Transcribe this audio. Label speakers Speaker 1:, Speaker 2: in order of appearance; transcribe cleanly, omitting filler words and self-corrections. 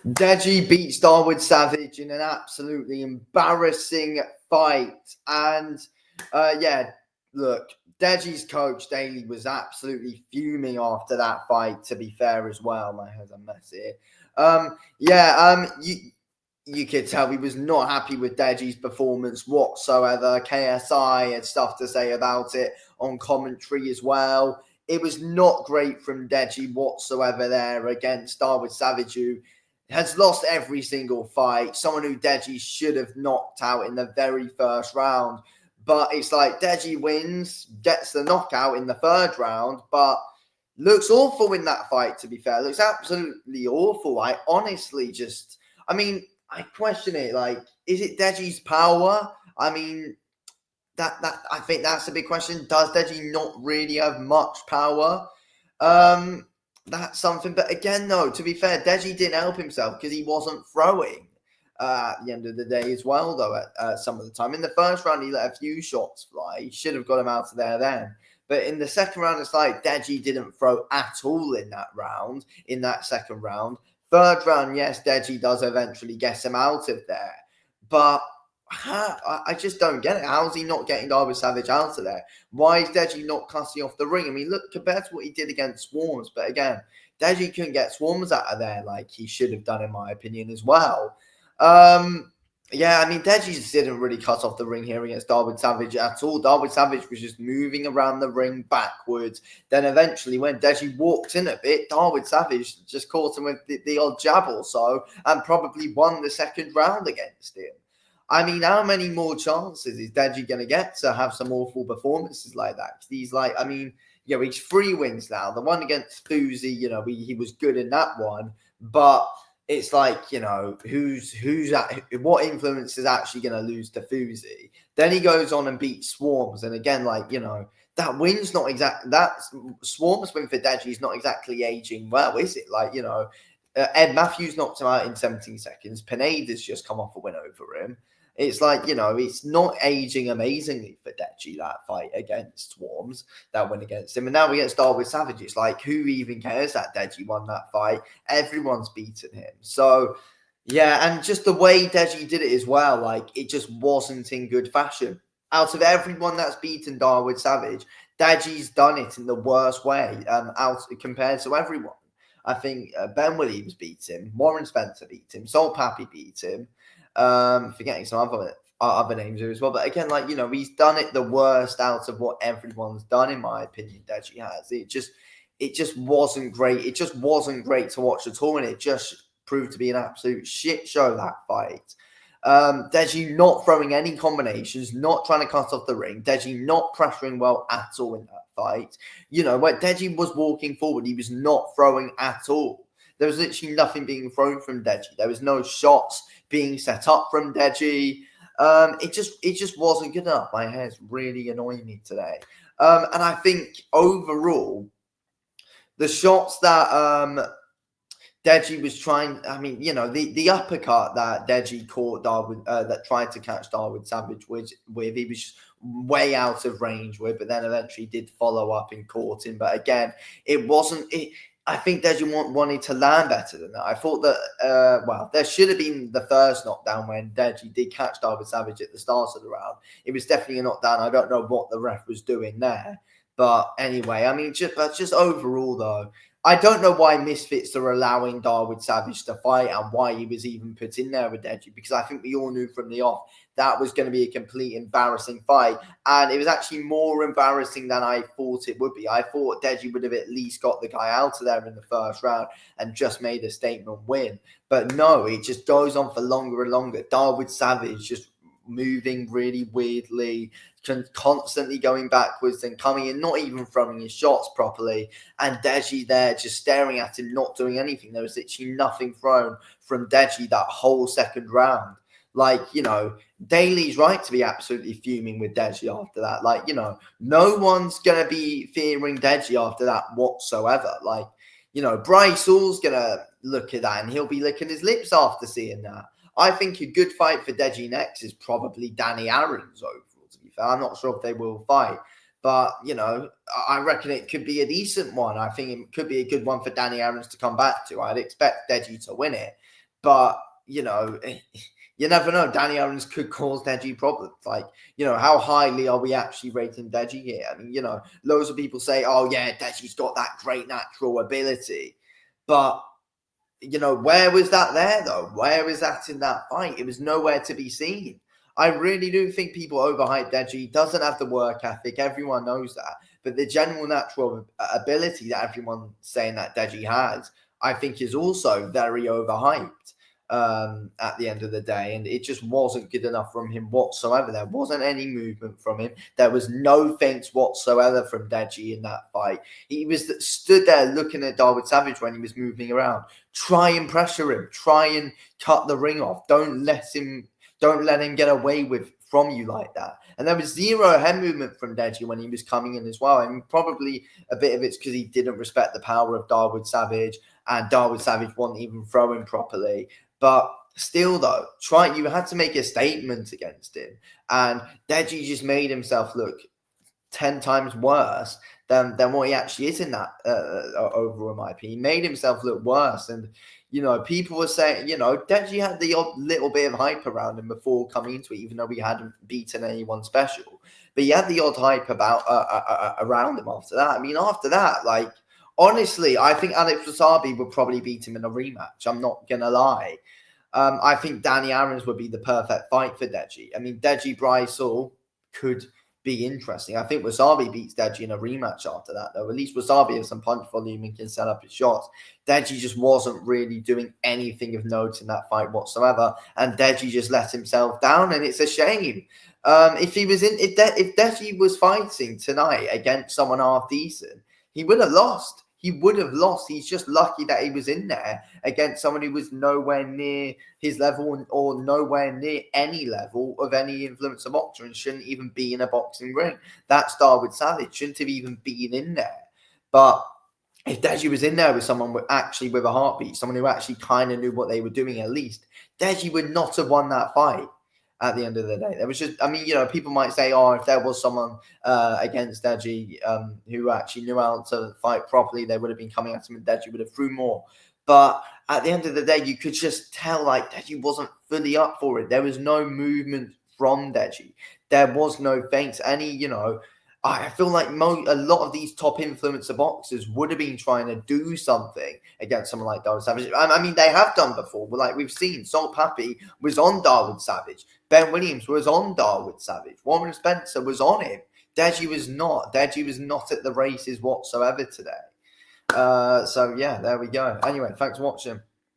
Speaker 1: Deji beats Dawood Savage in an absolutely embarrassing fight. And yeah, look, Deji's coach Daly was absolutely fuming after that fight, to be fair as well. My head's a mess here. You could tell he was not happy with Deji's performance whatsoever. KSI had stuff to say about it on commentary as well. It was not great from Deji whatsoever there against Dawood Savage, who has lost every single fight. Someone who Deji should have knocked out in the very first round. But it's like Deji wins, gets the knockout in the third round, but looks awful in that fight, to be fair. Looks absolutely awful. I mean, I question it. Like, is it Deji's power? I mean, that I think that's a big question. Does Deji not really have much power? That's something. But again, though, to be fair, Deji didn't help himself because he wasn't throwing at the end of the day as well, though, at some of the time. In the first round, he let a few shots fly. He should have got him out of there then. But in the second round, it's like Deji didn't throw at all in that second round. Third round, yes, Deji does eventually get him out of there. But I just don't get it. How's he not getting Dawood Savage out of there? Why is Deji not cutting off the ring? I mean, look, compared to what he did against Swarms, but again, Deji couldn't get Swarms out of there like he should have done, in my opinion, as well. Yeah, I mean, Deji just didn't really cut off the ring here against Dawood Savage at all. Dawood Savage was just moving around the ring backwards. Then eventually, when Deji walked in a bit, Dawood Savage just caught him with the odd jab or so and probably won the second round against him. I mean, how many more chances is Deji going to get to have some awful performances like that? He's like, I mean, he's 3 wins now. The one against Fuzi, he was good in that one, but it's like, what influence is actually going to lose to Fuzi? Then he goes on and beats Swarms, and again, that win's not exact. That Swarms win for Deji is not exactly aging well, is it? Ed Matthews knocked him out in 17 seconds. Pineda's just come off a win over him. It's like, it's not aging amazingly for Deji, that fight against Swarms, that win against him. And now against Dawood Savage, it's like, who even cares that Deji won that fight? Everyone's beaten him. So, yeah, and just the way Deji did it as well, it just wasn't in good fashion. Out of everyone that's beaten Dawood Savage, Deji's done it in the worst way, compared to everyone. I think Ben Williams beat him, Warren Spencer beat him, Sol Pappy beat him. Forgetting some other names here as well. But again, he's done it the worst out of what everyone's done, in my opinion. Deji has. It just wasn't great. It just wasn't great to watch at all, and it just proved to be an absolute shit show, that fight. Deji not throwing any combinations, not trying to cut off the ring. Deji not pressuring well at all in that fight. When Deji was walking forward, he was not throwing at all. There was literally nothing being thrown from Deji. There was no shots being set up from Deji. It just wasn't good enough. My hair's really annoying me today. And I think overall, the shots that Deji was trying, I mean, the uppercut that Deji caught Dawood, that tried to catch Dawood Savage with, he was just way out of range with, but then eventually did follow up and caught him. But again, it wasn't. I think Deji wanted to land better than that. I thought that, there should have been the first knockdown when Deji did catch Dawood Savage at the start of the round. It was definitely a knockdown. I don't know what the ref was doing there. But anyway, I mean, just overall, though, I don't know why Misfits are allowing Dawood Savage to fight and why he was even put in there with Deji, because I think we all knew from the off that was going to be a complete embarrassing fight. And it was actually more embarrassing than I thought it would be. I thought Deji would have at least got the guy out of there in the first round and just made a statement win. But no, it just goes on for longer and longer. Dawood Savage just moving really weirdly, constantly going backwards and coming in, not even throwing his shots properly. And Deji there just staring at him, not doing anything. There was literally nothing thrown from Deji that whole second round. Daly's right to be absolutely fuming with Deji after that. No one's going to be fearing Deji after that whatsoever. Bryce Hall's going to look at that and he'll be licking his lips after seeing that. I think a good fight for Deji next is probably Danny Aaron's overall, to be fair. I'm not sure if they will fight. But, I reckon it could be a decent one. I think it could be a good one for Danny Aaron's to come back to. I'd expect Deji to win it. But, you know, you never know. Danny Aaron's could cause Deji problems. Like, you know, how highly are we actually rating Deji here? I mean, you know, loads of people say, oh, yeah, Deji's got that great natural ability. But, you know, where was that there, though? Where was that in that fight? It was nowhere to be seen. I really do think people overhype Deji. He doesn't have the work ethic. Everyone knows that. But the general natural ability that everyone's saying that Deji has, I think, is also very overhyped at the end of the day. And it just wasn't good enough from him whatsoever. There wasn't any movement from him. There was no feints whatsoever from Deji in that fight. He was stood there looking at Dawood Savage when he was moving around. Try and pressure him. Try and cut the ring off. Don't let him get away with from you like that. And there was zero head movement from Deji when he was coming in as well. I mean, probably a bit of it's because he didn't respect the power of Dawood Savage, and Dawood Savage wasn't even throwing properly. But still, though, you had to make a statement against him. And Deji just made himself look 10 times worse than what he actually is in that overall, in my opinion. He made himself look worse. And, you know, people were saying, you know, Deji had the odd little bit of hype around him before coming into it, even though he hadn't beaten anyone special. But he had the odd hype about around him after that. I mean, after that, like, honestly, I think Alex Wasabi would probably beat him in a rematch. I'm not going to lie. I think Danny Aaron's would be the perfect fight for Deji. I mean, Deji Bryce-Hall could be interesting. I think Wasabi beats Deji in a rematch after that, though. At least Wasabi has some punch volume and can set up his shots. Deji just wasn't really doing anything of note in that fight whatsoever, and Deji just let himself down, and it's a shame. If Deji was fighting tonight against someone half decent, he would have lost. He would have lost. He's just lucky that he was in there against someone who was nowhere near his level or nowhere near any level of any influencer boxer and shouldn't even be in a boxing ring. That Dawood Savage shouldn't have even been in there. But if Deji was in there with someone with a heartbeat, someone who actually kind of knew what they were doing at least, Deji would not have won that fight. At the end of the day, there was just, I mean, you know, people might say, oh, if there was someone against Deji who actually knew how to fight properly, they would have been coming at him and Deji would have threw more. But at the end of the day, you could just tell, like, Deji wasn't fully up for it. There was no movement from Deji. There was no feints. You know, I feel like a lot of these top influencer boxers would have been trying to do something against someone like Dawood Savage. I mean, they have done before. Like we've seen, Salt Pappy was on Dawood Savage. Ben Williams was on Dawood Savage. Warren Spencer was on him. Deji was not. Deji was not at the races whatsoever today. So, yeah, there we go. Anyway, thanks for watching.